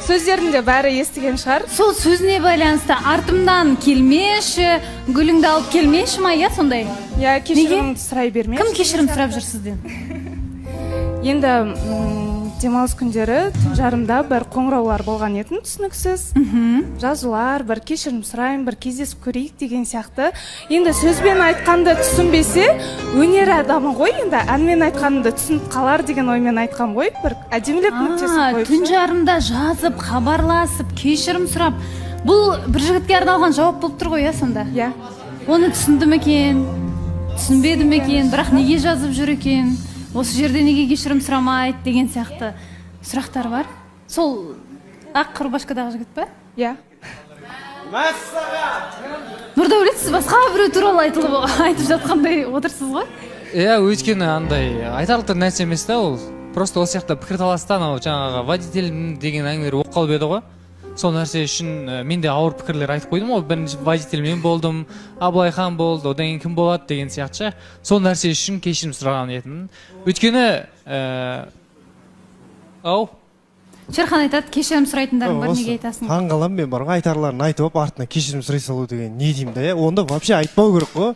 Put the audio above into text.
сөздерінде бәрі естіген шығар. Сол сөзіне байланысты артымдан келмеші, гүліңді алып келмеші ма, иә сондай? Я кешірім сұрай бермеші. Кім кешірім сұрап жүр сізден? Енді демалыс күндері түн жарымда бір қоңыраулар болған етін түсініксіз. Жазулар, бір кешірім сұрайын, бір кездесіп көрейік деген сияқты. Енді сөзбен айтқанды түсінбесе, өнер адамы ғой, енді әнмен айтқанды түсініп қалар деген оймен айтқан ғой, бір әдемілеп нүктесін қойып. Түн жарымда жазып, хабарласып, кешірім сұрап, бұл бір жігітке арналған жауап болып тұр ғой, сонда? Иә. Оны түсінді ме екен, түсінбеді ме екен, бірақ неге жазып жүр екен? Осы жерде неге кешірім сұрамайды деген сияқты сұрақтар бар. Сол ақ рубашкадағы жігіт па? Иә. Нұрдәулет, сіз басқа біреу туралы айтып жатқандай отырсыз ғой? Иә, өйткені андай айтарлықтай нәрсе емес та ол. Просто ол сияқты пікірталастан жаңағы водитель деген әңгімелер оқып қалып еді ғой. Сол нәрсе үшін мен де ауыр пікірлер айтып қойдым ғой. Бірінші водитель мен болдым, Абылайхан болды, одан кейін кім болады деген сияқты. Сол нәрсе үшін кешірім сұраған едім. Өйткені Шерхан айтады, кешірім сұрайтындарың бар, неге айтасың? Таңғаламын мен бар ғой, айтарларын айтып артынан кешірім сұрай салу деген не деймін да, онда вообще айтпау керек қой.